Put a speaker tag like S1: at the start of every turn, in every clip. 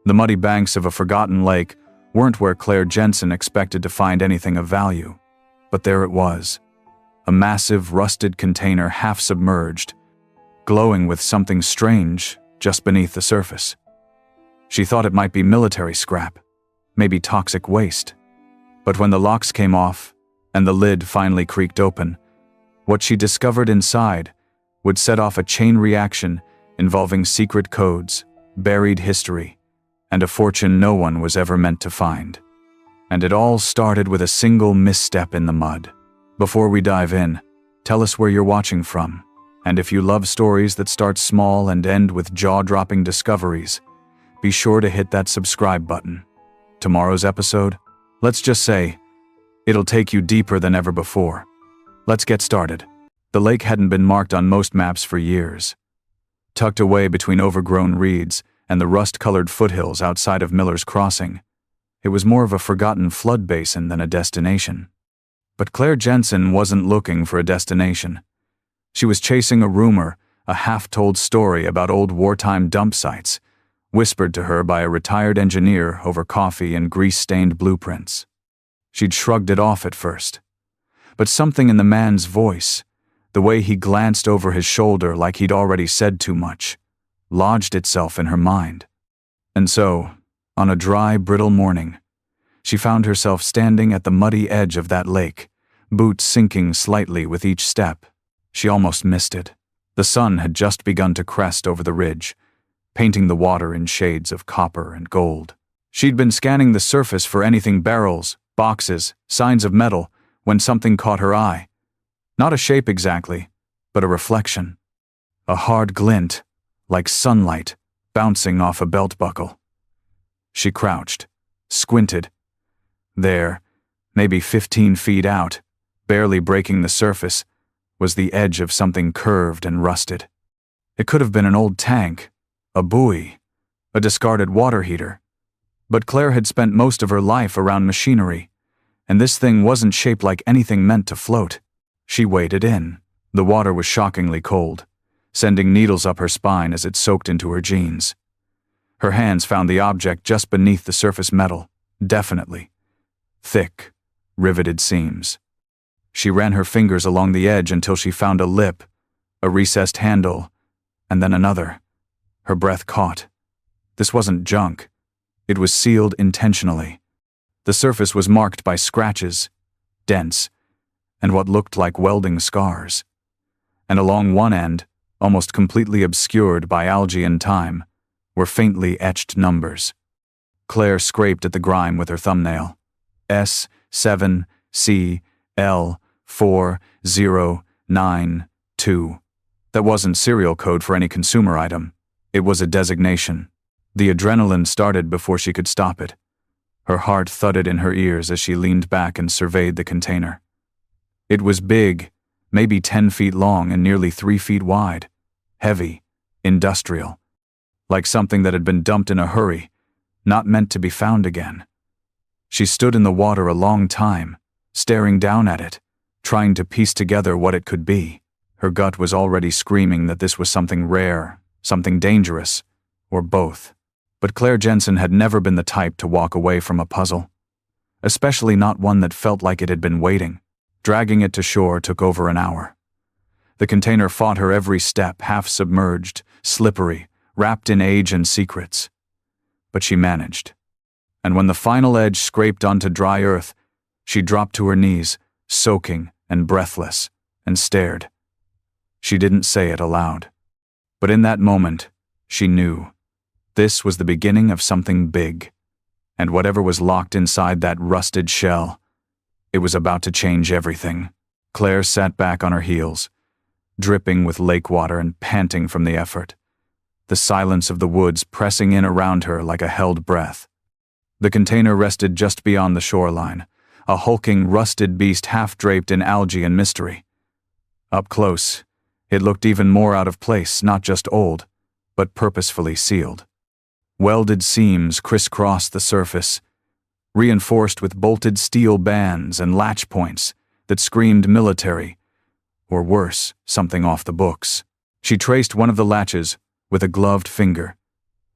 S1: The muddy banks of a forgotten lake weren't where Claire Jensen expected to find anything of value. But there it was, a massive rusted container half submerged, glowing with something strange just beneath the surface. She thought it might be military scrap, maybe toxic waste. But when the locks came off and the lid finally creaked open, what she discovered inside would set off a chain reaction involving secret codes, buried history, and a fortune no one was ever meant to find. And it all started with a single misstep in the mud. Before we dive in, tell us where you're watching from, and if you love stories that start small and end with jaw-dropping discoveries, be sure to hit that subscribe button. Tomorrow's episode, let's just say, it'll take you deeper than ever before. Let's get started. The lake hadn't been marked on most maps for years. Tucked away between overgrown reeds and the rust-colored foothills outside of Miller's Crossing, it was more of a forgotten flood basin than a destination. But Claire Jensen wasn't looking for a destination. She was chasing a rumor, a half-told story about old wartime dump sites, whispered to her by a retired engineer over coffee and grease-stained blueprints. She'd shrugged it off at first. But something in the man's voice, the way he glanced over his shoulder like he'd already said too much, lodged itself in her mind. And so, on a dry, brittle morning, she found herself standing at the muddy edge of that lake, boots sinking slightly with each step. She almost missed it. The sun had just begun to crest over the ridge, painting the water in shades of copper and gold. She'd been scanning the surface for anything barrels, boxes, signs of metal, when something caught her eye. Not a shape exactly, but a reflection. A hard glint, like sunlight, bouncing off a belt buckle. She crouched, squinted. There, maybe 15 feet out, barely breaking the surface, was the edge of something curved and rusted. It could have been an old tank, a buoy, a discarded water heater. But Claire had spent most of her life around machinery, and this thing wasn't shaped like anything meant to float. She waded in. The water was shockingly cold, sending needles up her spine as it soaked into her jeans. Her hands found the object just beneath the surface metal, definitely. Thick, riveted seams. She ran her fingers along the edge until she found a lip, a recessed handle, and then another. Her breath caught. This wasn't junk. It was sealed intentionally. The surface was marked by scratches, dents, and what looked like welding scars. And along one end, almost completely obscured by algae and time, were faintly etched numbers. Claire scraped at the grime with her thumbnail. S7CL4092. That wasn't serial code for any consumer item. It was a designation. The adrenaline started before she could stop it. Her heart thudded in her ears as she leaned back and surveyed the container. It was big, maybe 10 feet long and nearly 3 feet wide. Heavy, industrial. Like something that had been dumped in a hurry, not meant to be found again. She stood in the water a long time, staring down at it, trying to piece together what it could be. Her gut was already screaming that this was something rare, something dangerous, or both. But Claire Jensen had never been the type to walk away from a puzzle, especially not one that felt like it had been waiting. Dragging it to shore took over an hour. The container fought her every step, half submerged, slippery, wrapped in age and secrets. But she managed. And when the final edge scraped onto dry earth, she dropped to her knees, soaking and breathless, and stared. She didn't say it aloud. But in that moment, she knew. This was the beginning of something big. And whatever was locked inside that rusted shell, it was about to change everything. Claire sat back on her heels, dripping with lake water and panting from the effort. The silence of the woods pressing in around her like a held breath. The container rested just beyond the shoreline, a hulking, rusted beast half draped in algae and mystery. Up close, it looked even more out of place, not just old, but purposefully sealed. Welded seams crisscrossed the surface, reinforced with bolted steel bands and latch points that screamed military, or worse, something off the books. She traced one of the latches with a gloved finger.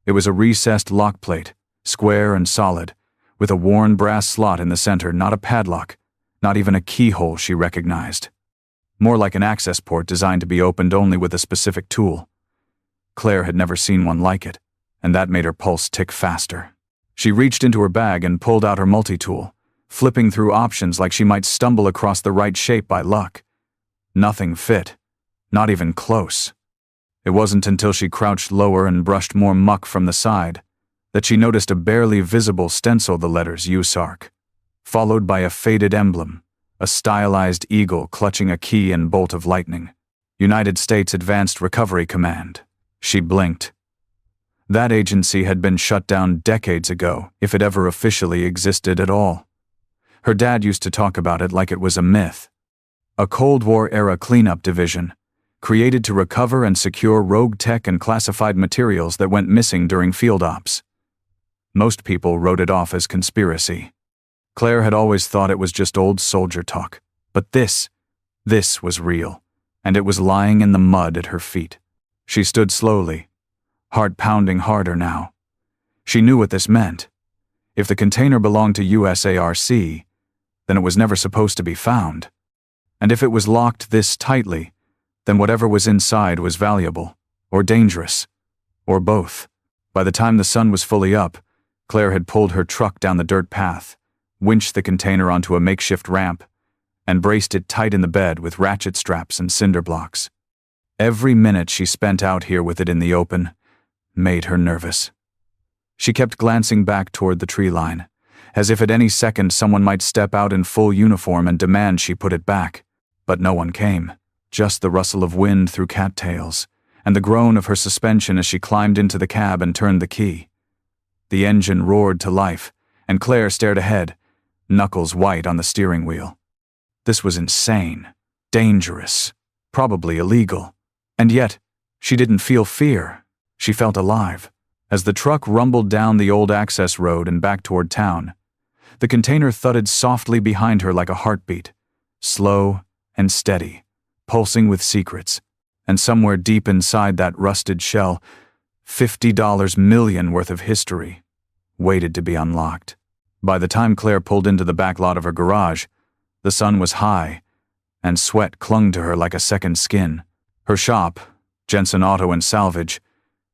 S1: It was a recessed lock plate square and solid, with a worn brass slot in the center, not a padlock, not even a keyhole she recognized. More like an access port designed to be opened only with a specific tool. Claire had never seen one like it, and that made her pulse tick faster. She reached into her bag and pulled out her multi-tool, flipping through options like she might stumble across the right shape by luck. Nothing fit, not even close. It wasn't until she crouched lower and brushed more muck from the side that she noticed a barely visible stencil, the letters USARK, followed by a faded emblem, a stylized eagle clutching a key and bolt of lightning. United States Advanced Recovery Command. She blinked. That agency had been shut down decades ago, if it ever officially existed at all. Her dad used to talk about it like it was a myth. A Cold War-era cleanup division, created to recover and secure rogue tech and classified materials that went missing during field ops. Most people wrote it off as conspiracy. Claire had always thought it was just old soldier talk, but this was real, and it was lying in the mud at her feet. She stood slowly, heart pounding harder now. She knew what this meant. If the container belonged to USARC, then it was never supposed to be found. And if it was locked this tightly, then whatever was inside was valuable, or dangerous, or both. By the time the sun was fully up, Claire had pulled her truck down the dirt path, winched the container onto a makeshift ramp, and braced it tight in the bed with ratchet straps and cinder blocks. Every minute she spent out here with it in the open made her nervous. She kept glancing back toward the tree line, as if at any second someone might step out in full uniform and demand she put it back. But no one came, just the rustle of wind through cattails, and the groan of her suspension as she climbed into the cab and turned the key. The engine roared to life, and Claire stared ahead, knuckles white on the steering wheel. This was insane, dangerous, probably illegal. And yet, she didn't feel fear. She felt alive. As the truck rumbled down the old access road and back toward town, the container thudded softly behind her like a heartbeat, slow and steady, pulsing with secrets. And somewhere deep inside that rusted shell, $50 million worth of history waited to be unlocked. By the time Claire pulled into the back lot of her garage, the sun was high, and sweat clung to her like a second skin. Her shop, Jensen Auto and Salvage,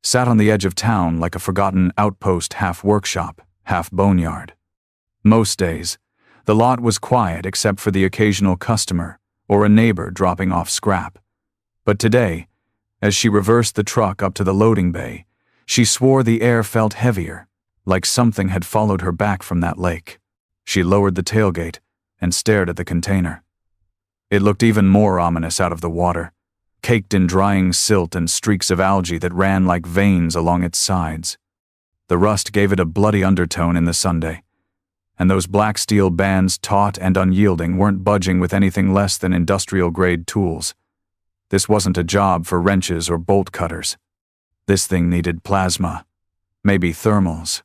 S1: sat on the edge of town like a forgotten outpost, half workshop, half boneyard. Most days, the lot was quiet except for the occasional customer or a neighbor dropping off scrap. But today, as she reversed the truck up to the loading bay, she swore the air felt heavier, like something had followed her back from that lake. She lowered the tailgate and stared at the container. It looked even more ominous out of the water, caked in drying silt and streaks of algae that ran like veins along its sides. The rust gave it a bloody undertone in the Sunday, and those black steel bands, taut and unyielding, weren't budging with anything less than industrial-grade tools. This wasn't a job for wrenches or bolt cutters. This thing needed plasma, maybe thermals.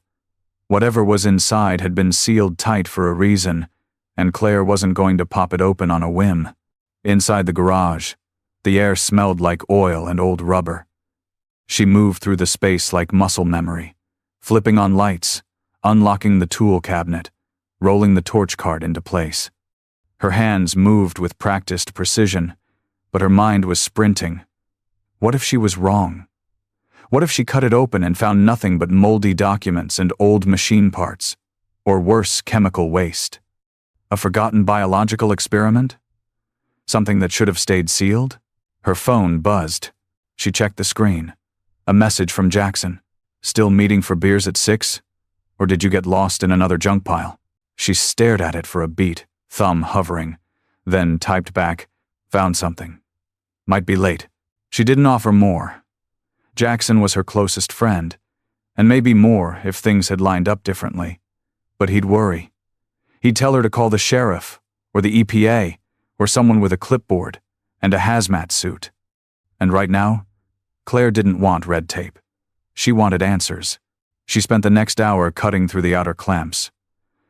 S1: Whatever was inside had been sealed tight for a reason, and Claire wasn't going to pop it open on a whim. Inside the garage, the air smelled like oil and old rubber. She moved through the space like muscle memory, flipping on lights, unlocking the tool cabinet, rolling the torch cart into place. Her hands moved with practiced precision, but her mind was sprinting. What if she was wrong? What if she cut it open and found nothing but moldy documents and old machine parts? Or worse, chemical waste? A forgotten biological experiment? Something that should have stayed sealed? Her phone buzzed. She checked the screen. A message from Jackson. Still meeting for beers at 6? Or did you get lost in another junk pile? She stared at it for a beat, thumb hovering, then typed back, found something. Might be late. She didn't offer more. Jackson was her closest friend, and maybe more if things had lined up differently. But he'd worry. He'd tell her to call the sheriff, or the EPA, or someone with a clipboard and a hazmat suit. And right now, Claire didn't want red tape. She wanted answers. She spent the next hour cutting through the outer clamps.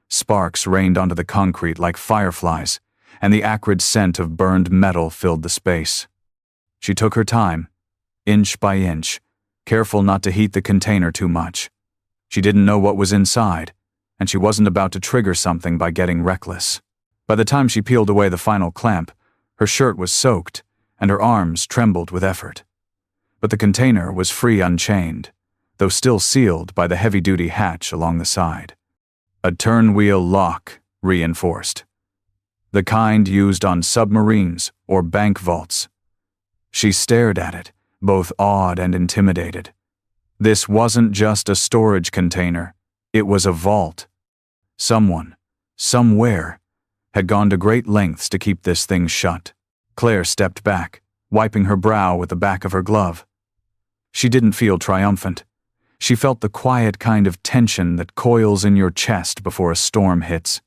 S1: Sparks rained onto the concrete like fireflies, and the acrid scent of burned metal filled the space. She took her time, inch by inch, careful not to heat the container too much. She didn't know what was inside, and she wasn't about to trigger something by getting reckless. By the time she peeled away the final clamp, her shirt was soaked, and her arms trembled with effort. But the container was free unchained, though still sealed by the heavy-duty hatch along the side. A turnwheel lock, reinforced. The kind used on submarines or bank vaults. She stared at it, both awed and intimidated. This wasn't just a storage container, it was a vault. Someone, somewhere, had gone to great lengths to keep this thing shut. Claire stepped back, wiping her brow with the back of her glove. She didn't feel triumphant. She felt the quiet kind of tension that coils in your chest before a storm hits.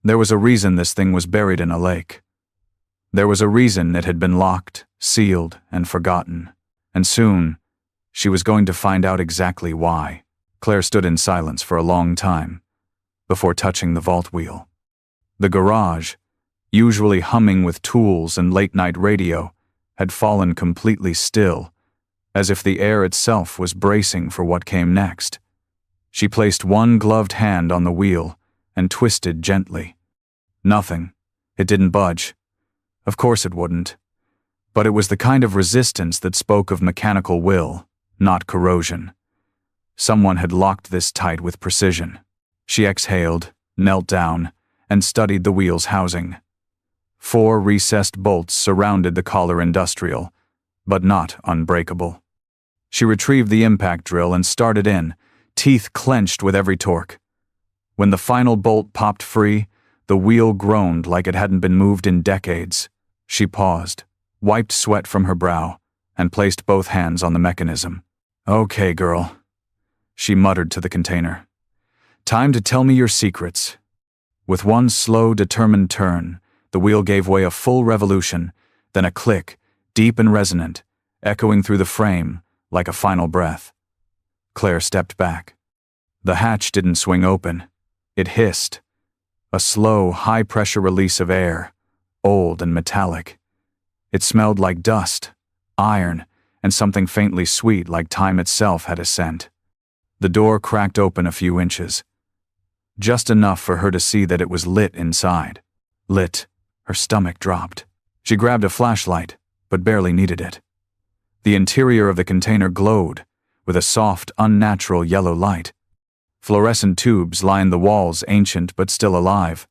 S1: There was a reason this thing was buried in a lake. There was a reason it had been locked, sealed, and forgotten. And soon, she was going to find out exactly why. Claire stood in silence for a long time, before touching the vault wheel. The garage, usually humming with tools and late-night radio, had fallen completely still, as if the air itself was bracing for what came next. She placed one gloved hand on the wheel and twisted gently. Nothing. It didn't budge. Of course it wouldn't. But it was the kind of resistance that spoke of mechanical will, not corrosion. Someone had locked this tight with precision. She exhaled, knelt down, and studied the wheel's housing. 4 recessed bolts surrounded the collar industrial, but not unbreakable. She retrieved the impact drill and started in, teeth clenched with every torque. When the final bolt popped free, the wheel groaned like it hadn't been moved in decades. She paused, wiped sweat from her brow, and placed both hands on the mechanism. "Okay, girl," she muttered to the container. "Time to tell me your secrets." With one slow, determined turn, the wheel gave way a full revolution, then a click, deep and resonant, echoing through the frame like a final breath. Claire stepped back. The hatch didn't swing open. It hissed. A slow, high-pressure release of air, old and metallic. It smelled like dust, iron, and something faintly sweet like time itself had a scent. The door cracked open a few inches. Just enough for her to see that it was lit inside. Lit. Her stomach dropped. She grabbed a flashlight, but barely needed it. The interior of the container glowed, with a soft, unnatural yellow light. Fluorescent tubes lined the walls, ancient but still alive,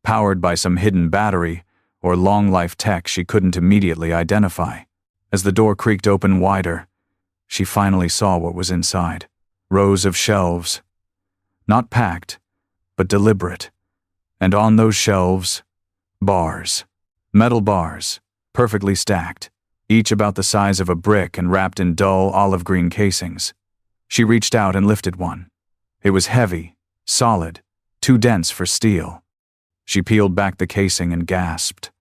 S1: powered by some hidden battery or long-life tech she couldn't immediately identify. As the door creaked open wider, she finally saw what was inside. Rows of shelves. Not packed, but deliberate. And on those shelves, bars. Metal bars, perfectly stacked, each about the size of a brick and wrapped in dull olive-green casings. She reached out and lifted one. It was heavy, solid, too dense for steel. She peeled back the casing and gasped.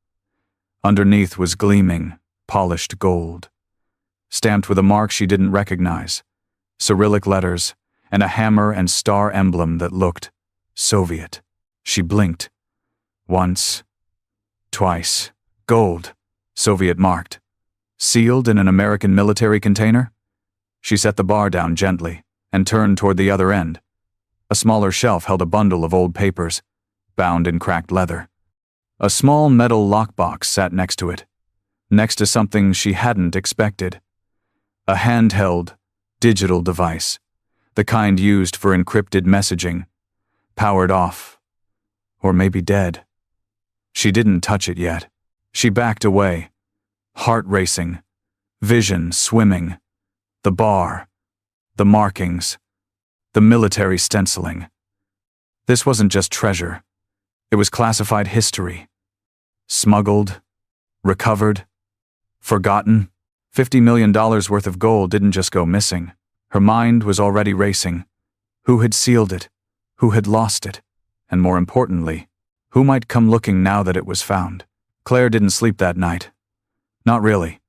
S1: Underneath was gleaming, polished gold, stamped with a mark she didn't recognize, Cyrillic letters, and a hammer and star emblem that looked Soviet. She blinked. Once, twice. Gold, Soviet marked. Sealed in an American military container? She set the bar down gently and turned toward the other end. A smaller shelf held a bundle of old papers, bound in cracked leather. A small metal lockbox sat next to it, next to something she hadn't expected. A handheld, digital device, the kind used for encrypted messaging, powered off, or maybe dead. She didn't touch it yet. She backed away, heart racing, vision swimming, the bar, the markings, the military stenciling. This wasn't just treasure. It was classified history. Smuggled, recovered, forgotten. $50 million worth of gold didn't just go missing. Her mind was already racing. Who had sealed it? Who had lost it? And more importantly, who might come looking now that it was found? Claire didn't sleep that night. Not really.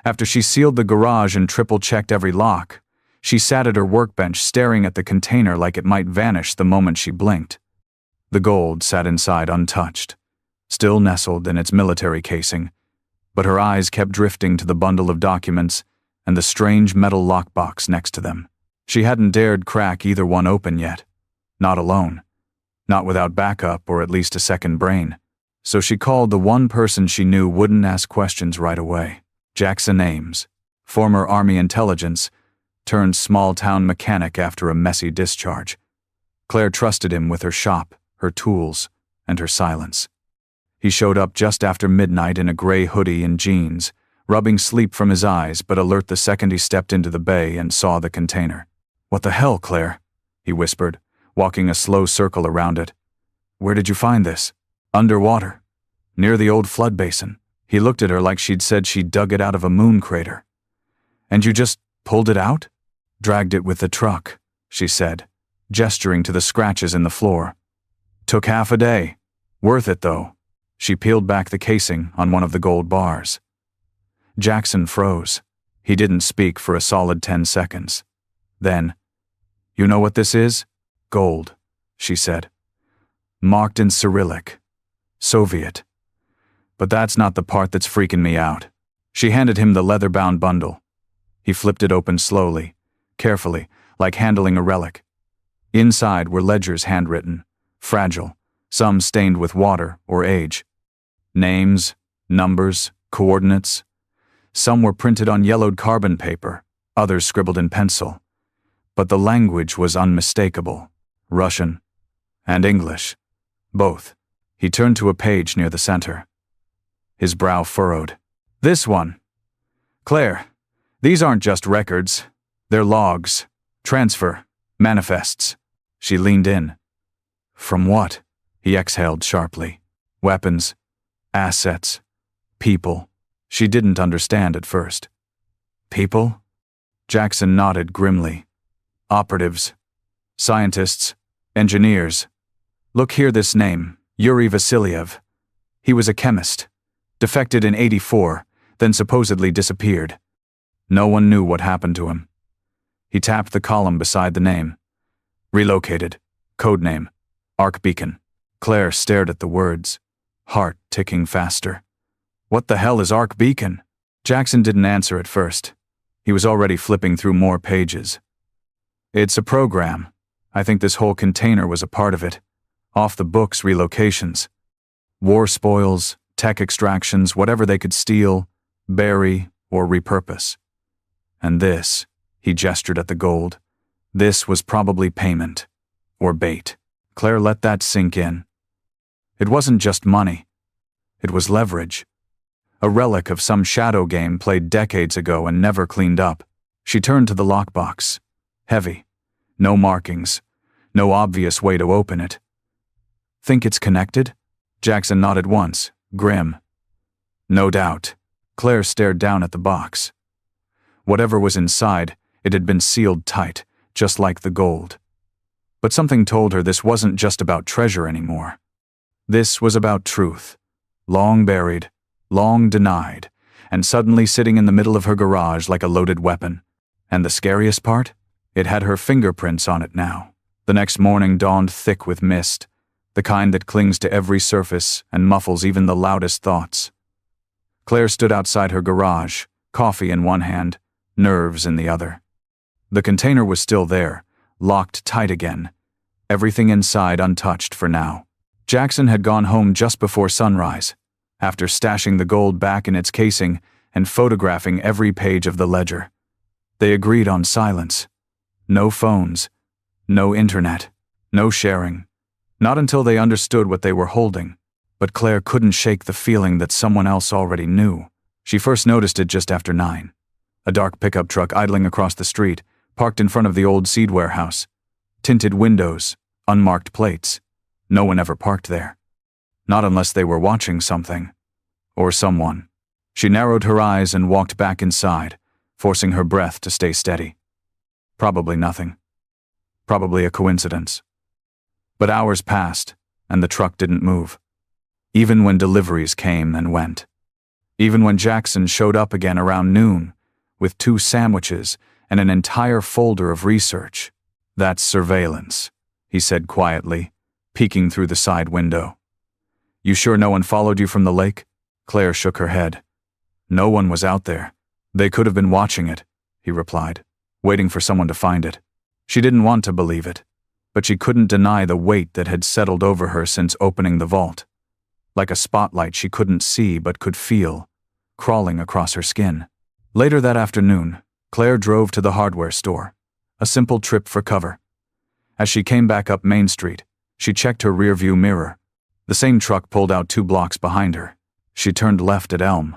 S1: After she sealed the garage and triple-checked every lock, she sat at her workbench staring at the container like it might vanish the moment she blinked. The gold sat inside untouched, still nestled in its military casing, but her eyes kept drifting to the bundle of documents and the strange metal lockbox next to them. She hadn't dared crack either one open yet. Not alone. Not without backup or at least a second brain. So she called the one person she knew wouldn't ask questions right away. Jackson Ames, former Army intelligence, turned small-town mechanic after a messy discharge. Claire trusted him with her shop, her tools, and her silence. He showed up just after midnight in a gray hoodie and jeans, rubbing sleep from his eyes but alert the second he stepped into the bay and saw the container. "What the hell, Claire?" he whispered, walking a slow circle around it. "Where did you find this?" "Underwater. Near the old flood basin." He looked at her like she'd said she dug it out of a moon crater. "And you just pulled it out?" "Dragged it with the truck," she said, gesturing to the scratches in the floor. "Took half a day. Worth it, though." She peeled back the casing on one of the gold bars. Jackson froze. He didn't speak for a solid 10 seconds. Then, "You know what this is?" "Gold," she said. "Marked in Cyrillic. Soviet. But that's not the part that's freaking me out." She handed him the leather-bound bundle. He flipped it open slowly, carefully, like handling a relic. Inside were ledgers handwritten, fragile, some stained with water or age. Names, numbers, coordinates. Some were printed on yellowed carbon paper, others scribbled in pencil. But the language was unmistakable. Russian and English. Both. He turned to a page near the center. His brow furrowed. "This one. Claire, these aren't just records. They're logs, transfer, manifests." She leaned in. "From what?" He exhaled sharply. "Weapons, assets, people." She didn't understand at first. "People?" Jackson nodded grimly. "Operatives, scientists, engineers. Look here, this name, Yuri Vasilyev. He was a chemist. Defected in '84, then supposedly disappeared. No one knew what happened to him." He tapped the column beside the name. "Relocated. Codename. Ark Beacon." Claire stared at the words, heart ticking faster. "What the hell is Ark Beacon?" Jackson didn't answer at first. He was already flipping through more pages. "It's a program. I think this whole container was a part of it. Off the books relocations. War spoils, tech extractions, whatever they could steal, bury, or repurpose. And this," he gestured at the gold, "this was probably payment. Or bait." Claire let that sink in. It wasn't just money. It was leverage. A relic of some shadow game played decades ago and never cleaned up. She turned to the lockbox. Heavy. No markings. No obvious way to open it. "Think it's connected?" Jackson nodded once, grim. "No doubt." Claire stared down at the box. Whatever was inside, it had been sealed tight, just like the gold. But something told her this wasn't just about treasure anymore. This was about truth. Long buried, long denied, and suddenly sitting in the middle of her garage like a loaded weapon. And the scariest part? It had her fingerprints on it now. The next morning dawned thick with mist, the kind that clings to every surface and muffles even the loudest thoughts. Claire stood outside her garage, coffee in one hand, nerves in the other. The container was still there, locked tight again, everything inside untouched for now. Jackson had gone home just before sunrise, after stashing the gold back in its casing and photographing every page of the ledger. They agreed on silence. No phones, no internet, no sharing. Not until they understood what they were holding. But Claire couldn't shake the feeling that someone else already knew. She first noticed it just after 9. A dark pickup truck idling across the street, parked in front of the old seed warehouse. Tinted windows, unmarked plates. No one ever parked there. Not unless they were watching something. Or someone. She narrowed her eyes and walked back inside, forcing her breath to stay steady. Probably nothing. Probably a coincidence. But hours passed, and the truck didn't move. Even when deliveries came and went. Even when Jackson showed up again around noon, with 2 sandwiches and an entire folder of research. "That's surveillance," he said quietly, peeking through the side window. "You sure no one followed you from the lake?" Claire shook her head. "No one was out there. They could have been watching it," he replied, "waiting for someone to find it." She didn't want to believe it, but she couldn't deny the weight that had settled over her since opening the vault. Like a spotlight she couldn't see but could feel, crawling across her skin. Later that afternoon, Claire drove to the hardware store, a simple trip for cover. As she came back up Main Street, she checked her rearview mirror. The same truck pulled out 2 blocks behind her. She turned left at Elm.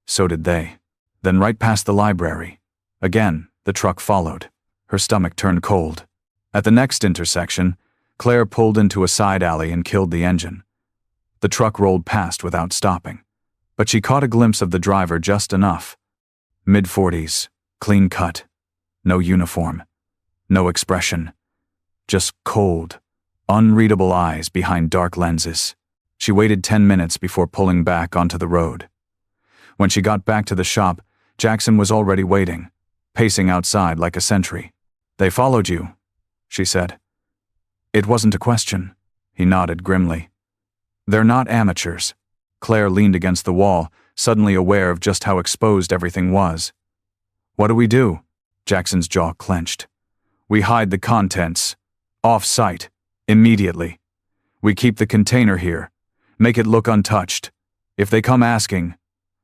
S1: So did they. Then right past the library. Again, the truck followed. Her stomach turned cold. At the next intersection, Claire pulled into a side alley and killed the engine. The truck rolled past without stopping, but she caught a glimpse of the driver just enough. Mid-40s, clean cut, no uniform, no expression, just cold, unreadable eyes behind dark lenses. She waited 10 minutes before pulling back onto the road. When she got back to the shop, Jackson was already waiting, pacing outside like a sentry. "They followed you," she said. It wasn't a question. He nodded grimly. "They're not amateurs." Claire leaned against the wall, suddenly aware of just how exposed everything was. "What do we do?" Jackson's jaw clenched. "We hide the contents. Off-site. Immediately. We keep the container here. Make it look untouched. If they come asking,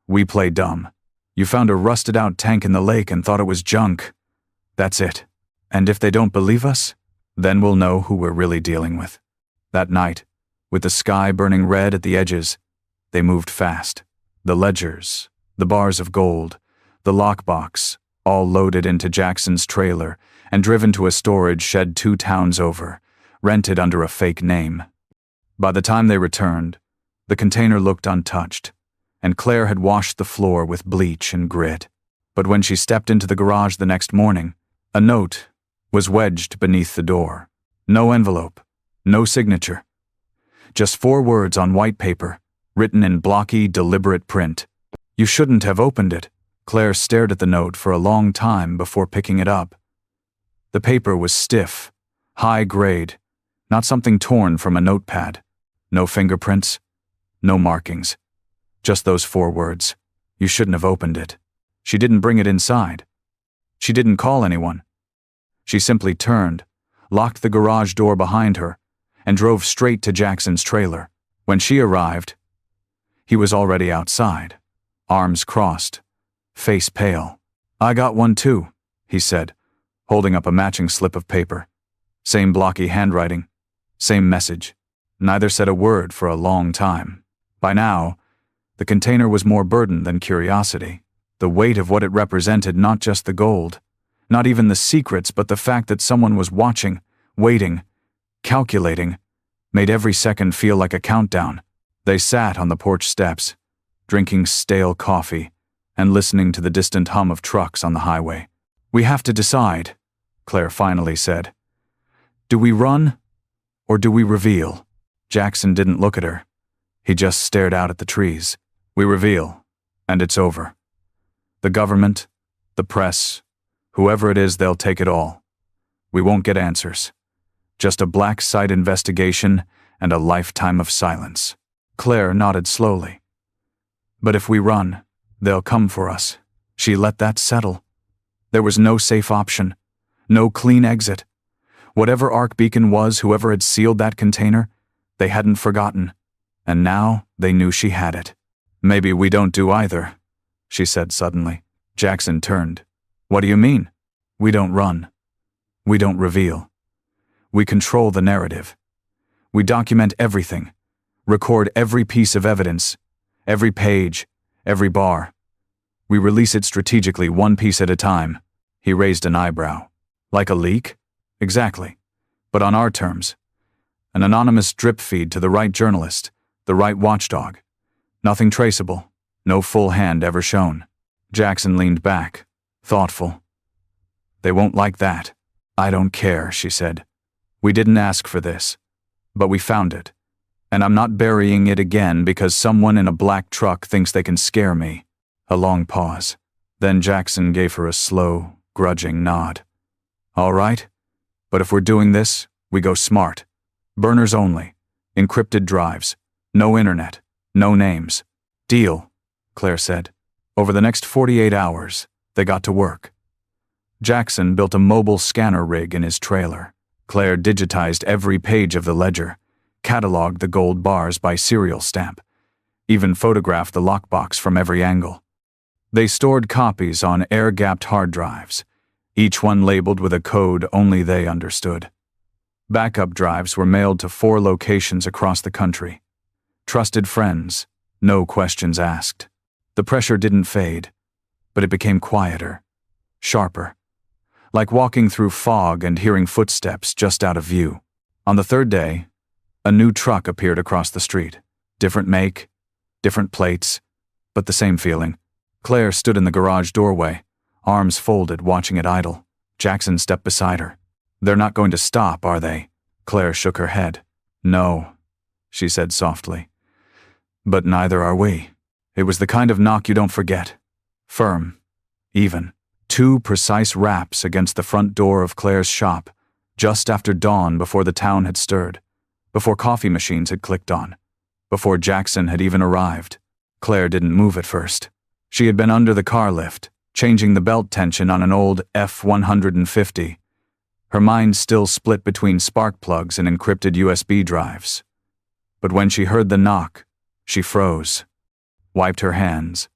S1: we play dumb. You found a rusted-out tank in the lake and thought it was junk. That's it. And if they don't believe us, then we'll know who we're really dealing with." That night, with the sky burning red at the edges, they moved fast. The ledgers, the bars of gold, the lockbox, all loaded into Jackson's trailer and driven to a storage shed 2 towns over, rented under a fake name. By the time they returned, the container looked untouched, and Claire had washed the floor with bleach and grit. But when she stepped into the garage the next morning, a note was wedged beneath the door. No envelope, no signature. Just 4 words on white paper, written in blocky, deliberate print. "You shouldn't have opened it." Claire stared at the note for a long time before picking it up. The paper was stiff, high grade, not something torn from a notepad. No fingerprints, no markings. Just those 4 words. "You shouldn't have opened it." She didn't bring it inside. She didn't call anyone. She simply turned, locked the garage door behind her, and drove straight to Jackson's trailer. When she arrived, he was already outside, arms crossed, face pale. "I got one too," he said, holding up a matching slip of paper. Same blocky handwriting, same message. Neither said a word for a long time. By now, the container was more burden than curiosity. The weight of what it represented, not just the gold, not even the secrets, but the fact that someone was watching, waiting, calculating, made every second feel like a countdown. They sat on the porch steps, drinking stale coffee and listening to the distant hum of trucks on the highway. "We have to decide," Claire finally said. "Do we run, or do we reveal?" Jackson didn't look at her. He just stared out at the trees. "We reveal, and it's over. The government, the press, whoever it is, they'll take it all. We won't get answers. Just a black site investigation and a lifetime of silence." Claire nodded slowly. "But if we run, they'll come for us." She let that settle. There was no safe option, no clean exit. Whatever Ark Beacon was, whoever had sealed that container, they hadn't forgotten, and now they knew she had it. "Maybe we don't do either," she said suddenly. Jackson turned. "What do you mean?" "We don't run. We don't reveal. We control the narrative. We document everything, record every piece of evidence, every page, every bar. We release it strategically, one piece at a time." He raised an eyebrow. "Like a leak?" "Exactly. But on our terms. An anonymous drip feed to the right journalist, the right watchdog. Nothing traceable, no full hand ever shown." Jackson leaned back, thoughtful. "They won't like that." "I don't care," she said. "We didn't ask for this, but we found it. And I'm not burying it again because someone in a black truck thinks they can scare me." A long pause. Then Jackson gave her a slow, grudging nod. "All right, but if we're doing this, we go smart. Burners only, encrypted drives, no internet, no names." "Deal," Claire said. Over the next 48 hours, they got to work. Jackson built a mobile scanner rig in his trailer. Claire digitized every page of the ledger, cataloged the gold bars by serial stamp, even photographed the lockbox from every angle. They stored copies on air-gapped hard drives, each one labeled with a code only they understood. Backup drives were mailed to 4 locations across the country. Trusted friends, no questions asked. The pressure didn't fade, but it became quieter, sharper, like walking through fog and hearing footsteps just out of view. On the 3rd day, a new truck appeared across the street. Different make, different plates, but the same feeling. Claire stood in the garage doorway, arms folded, watching it idle. Jackson stepped beside her. "They're not going to stop, are they?" Claire shook her head. "No," she said softly. "But neither are we." It was the kind of knock you don't forget. Firm, even. 2 precise raps against the front door of Claire's shop, just after dawn, before the town had stirred, before coffee machines had clicked on, before Jackson had even arrived. Claire didn't move at first. She had been under the car lift, changing the belt tension on an old F-150. Her mind still split between spark plugs and encrypted USB drives. But when she heard the knock, she froze, wiped her hands,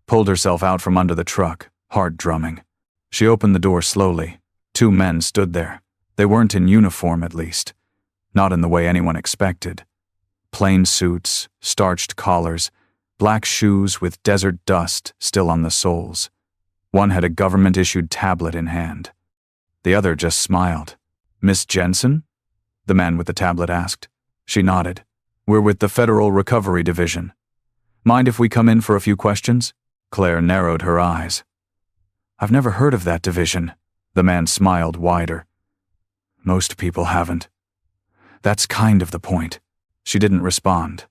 S1: pulled herself out from under the truck, heart drumming. She opened the door slowly. 2 men stood there. They weren't in uniform, at least. Not in the way anyone expected. Plain suits, starched collars, black shoes with desert dust still on the soles. One had a government-issued tablet in hand. The other just smiled. "Miss Jensen?" the man with the tablet asked. She nodded. "We're with the Federal Recovery Division. Mind if we come in for a few questions?" Claire narrowed her eyes. "I've never heard of that division." The man smiled wider. "Most people haven't. That's kind of the point." She didn't respond.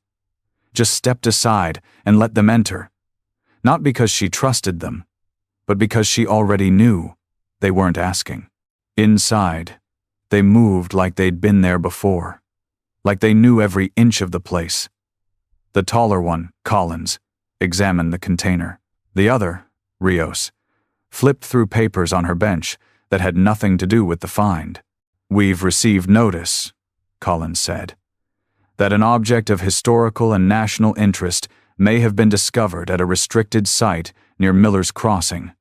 S1: Just stepped aside and let them enter. Not because she trusted them, but because she already knew they weren't asking. Inside, they moved like they'd been there before, like they knew every inch of the place. The taller one, Collins, examined the container. The other, Rios, flipped through papers on her bench that had nothing to do with the find. "We've received notice," Collins said, "that an object of historical and national interest may have been discovered at a restricted site near Miller's Crossing.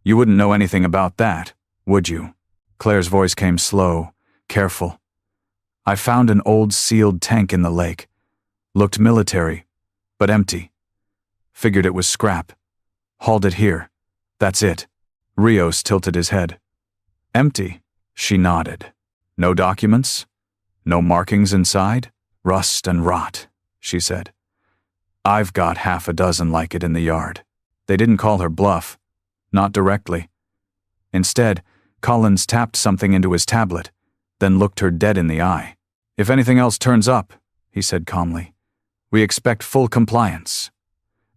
S1: You wouldn't know anything about that, would you?" Claire's voice came slow, careful. "I found an old sealed tank in the lake. Looked military, but empty. Figured it was scrap. Hauled it here. That's it." Rios tilted his head. "Empty?" She nodded. "No documents? No markings inside?" "Rust and rot," she said. "I've got 6 like it in the yard." They didn't call her bluff. Not directly. Instead, Collins tapped something into his tablet, then looked her dead in the eye. "If anything else turns up," he said calmly, "we expect full compliance.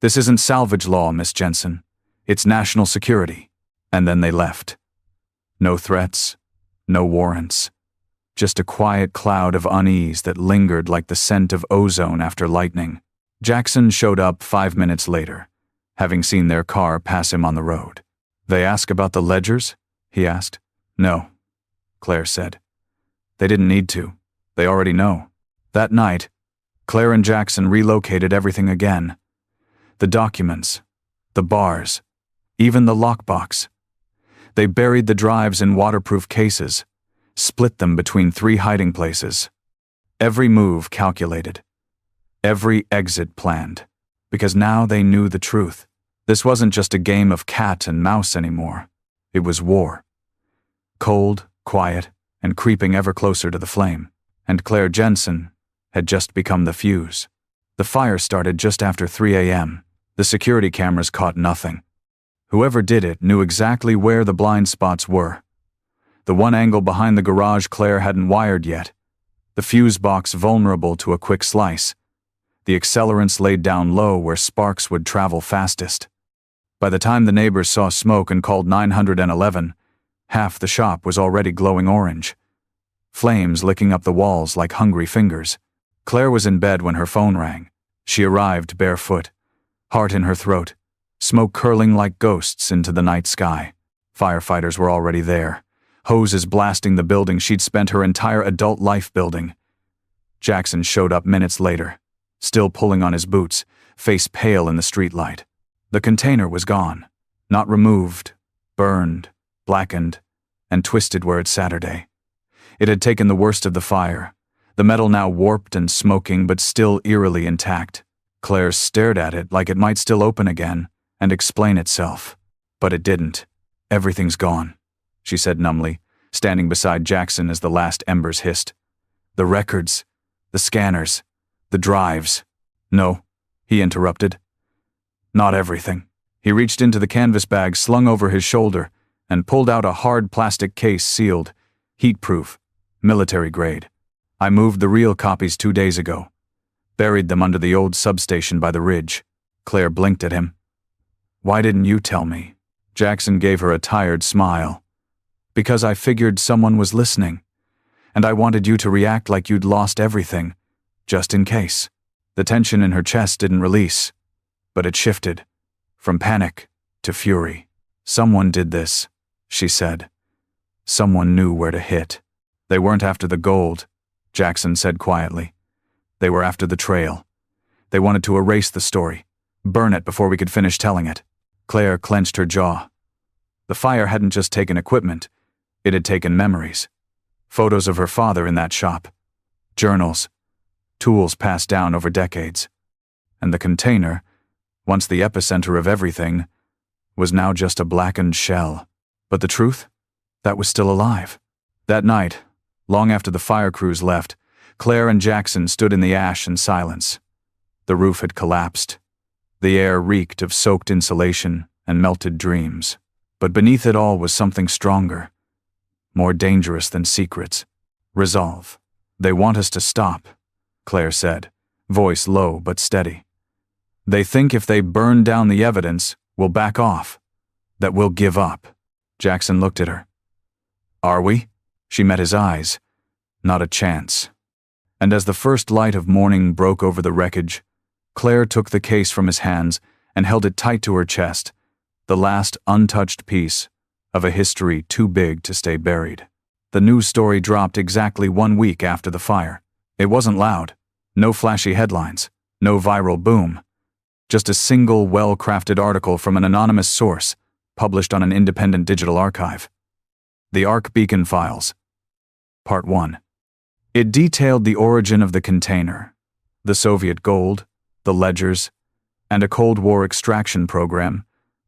S1: This isn't salvage law, Miss Jensen. It's national security." And then they left. No threats, no warrants. Just a quiet cloud of unease that lingered like the scent of ozone after lightning. Jackson showed up 5 minutes later, having seen their car pass him on the road. "They ask about the ledgers?" he asked. "No," Claire said. "They didn't need to. They already know." That night, Claire and Jackson relocated everything again. The documents, the bars, even the lockbox. They buried the drives in waterproof cases, split them between 3 hiding places. Every move calculated. Every exit planned. Because now they knew the truth. This wasn't just a game of cat and mouse anymore. It was war. Cold, quiet, and creeping ever closer to the flame. And Claire Jensen had just become the fuse. The fire started just after 3 a.m. The security cameras caught nothing. Whoever did it knew exactly where the blind spots were. The one angle behind the garage Claire hadn't wired yet. The fuse box vulnerable to a quick slice. The accelerants laid down low where sparks would travel fastest. By the time the neighbors saw smoke and called 911, half the shop was already glowing orange. Flames licking up the walls like hungry fingers. Claire was in bed when her phone rang. She arrived barefoot, heart in her throat, smoke curling like ghosts into the night sky. Firefighters were already there, hoses blasting the building she'd spent her entire adult life building. Jackson showed up minutes later, still pulling on his boots, face pale in the streetlight. The container was gone, not removed, burned, blackened, and twisted where it Saturday. It had taken the worst of the fire, the metal now warped and smoking but still eerily intact. Claire stared at it like it might still open again and explain itself. But it didn't. "Everything's gone," she said numbly, standing beside Jackson as the last embers hissed. "The records, the scanners, the drives." "No," he interrupted. "Not everything." He reached into the canvas bag slung over his shoulder and pulled out a hard plastic case sealed, heat-proof, military grade. "I moved the real copies 2 days ago. Buried them under the old substation by the ridge." Claire blinked at him. "Why didn't you tell me?" Jackson gave her a tired smile. "Because I figured someone was listening, and I wanted you to react like you'd lost everything, just in case." The tension in her chest didn't release, but it shifted, from panic to fury. "Someone did this," she said. "Someone knew where to hit." "They weren't after the gold," Jackson said quietly. "They were after the trail. They wanted to erase the story, burn it before we could finish telling it." Claire clenched her jaw. The fire hadn't just taken equipment, it had taken memories. Photos of her father in that shop. Journals. Tools passed down over decades. And the container, once the epicenter of everything, was now just a blackened shell. But the truth? That was still alive. That night, long after the fire crews left, Claire and Jackson stood in the ash in silence. The roof had collapsed. The air reeked of soaked insulation and melted dreams. But beneath it all was something stronger, more dangerous than secrets. Resolve. "They want us to stop," Claire said, voice low but steady. "They think if they burn down the evidence, we'll back off, that we'll give up." Jackson looked at her. "Are we?" She met his eyes. Not a chance. And as the first light of morning broke over the wreckage, Claire took the case from his hands and held it tight to her chest, the last untouched piece of a history too big to stay buried. The news story dropped exactly 1 week after the fire. It wasn't loud, no flashy headlines, no viral boom. Just a single well-crafted article from an anonymous source, published on an independent digital archive. The Ark Beacon Files. Part 1. It detailed the origin of the container, the Soviet gold, the ledgers, and a Cold War extraction program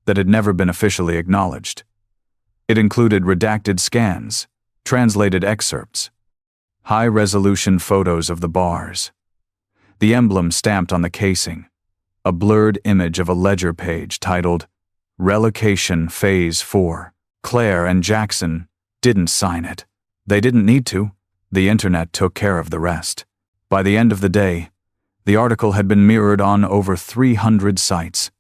S1: that had never been officially acknowledged. It included redacted scans, translated excerpts, high-resolution photos of the bars, the emblem stamped on the casing, a blurred image of a ledger page titled Relocation Phase 4. Claire and Jackson didn't sign it. They didn't need to. The internet took care of the rest. By the end of the day, the article had been mirrored on over 300 sites.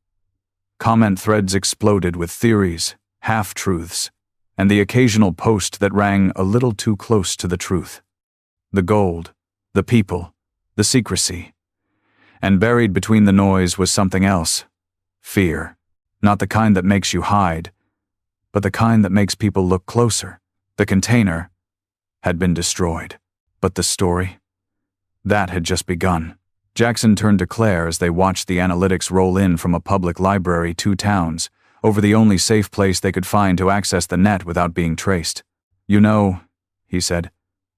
S1: Comment threads exploded with theories, half-truths, and the occasional post that rang a little too close to the truth. The gold, the people, the secrecy. And buried between the noise was something else. Fear. Not the kind that makes you hide, but the kind that makes people look closer. The container had been destroyed. But the story? That had just begun. Jackson turned to Claire as they watched the analytics roll in from a public library 2 towns, over the only safe place they could find to access the net without being traced. "You know," he said,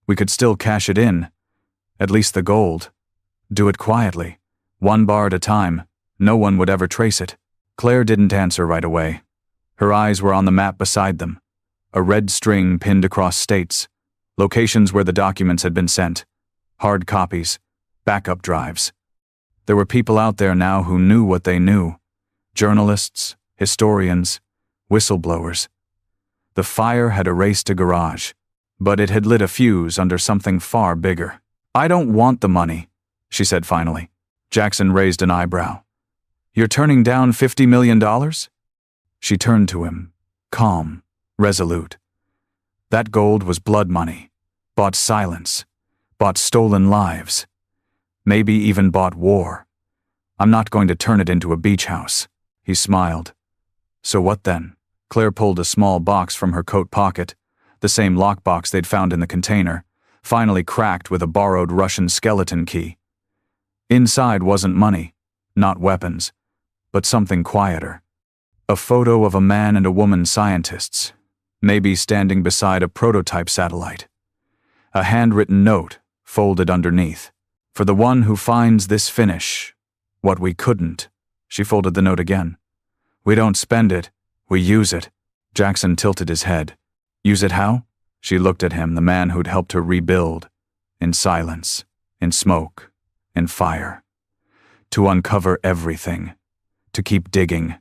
S1: "we could still cash it in. At least the gold. Do it quietly. 1 bar at a time. No one would ever trace it." Claire didn't answer right away. Her eyes were on the map beside them, a red string pinned across states, locations where the documents had been sent, hard copies, backup drives. There were people out there now who knew what they knew. Journalists, historians, whistleblowers. The fire had erased a garage, but it had lit a fuse under something far bigger. "I don't want the money," she said finally. Jackson raised an eyebrow. "You're turning down $50 million?" She turned to him, calm, resolute. That gold was blood money, bought silence, bought stolen lives, maybe even bought war. "I'm not going to turn it into a beach house." He smiled. "So what then?" Claire pulled a small box from her coat pocket, the same lockbox they'd found in the container, finally cracked with a borrowed Russian skeleton key. Inside wasn't money, not weapons, but something quieter. A photo of a man and a woman scientists, maybe standing beside a prototype satellite. A handwritten note, folded underneath. For the one who finds this finish, what we couldn't. She folded the note again. We don't spend it, we use it. Jackson tilted his head. Use it how? She looked at him, the man who'd helped her rebuild. In silence, in smoke, in fire. To uncover everything. To keep digging.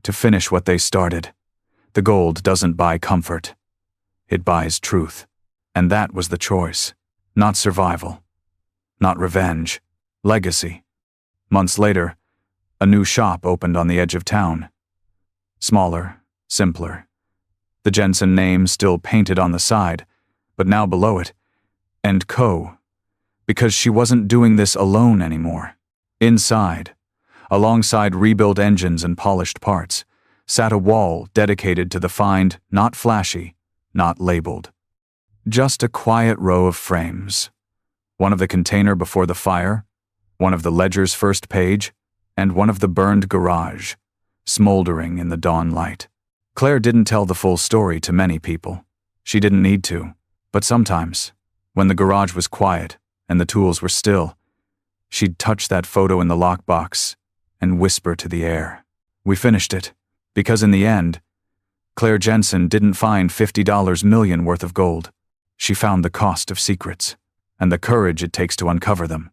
S1: To finish what they started. The gold doesn't buy comfort. It buys truth. And that was the choice. Not survival. Not revenge. Legacy. Months later, a new shop opened on the edge of town. Smaller, simpler. The Jensen name still painted on the side, but now below it, and Co. Because she wasn't doing this alone anymore. Inside, alongside rebuilt engines and polished parts, sat a wall dedicated to the find, not flashy, not labeled. Just a quiet row of frames. One of the container before the fire, one of the ledger's first page, and one of the burned garage, smoldering in the dawn light. Claire didn't tell the full story to many people. She didn't need to, but sometimes, when the garage was quiet and the tools were still, she'd touch that photo in the lockbox and whisper to the air. We finished it, because in the end, Claire Jensen didn't find $50 million worth of gold. She found the cost of secrets, and the courage it takes to uncover them.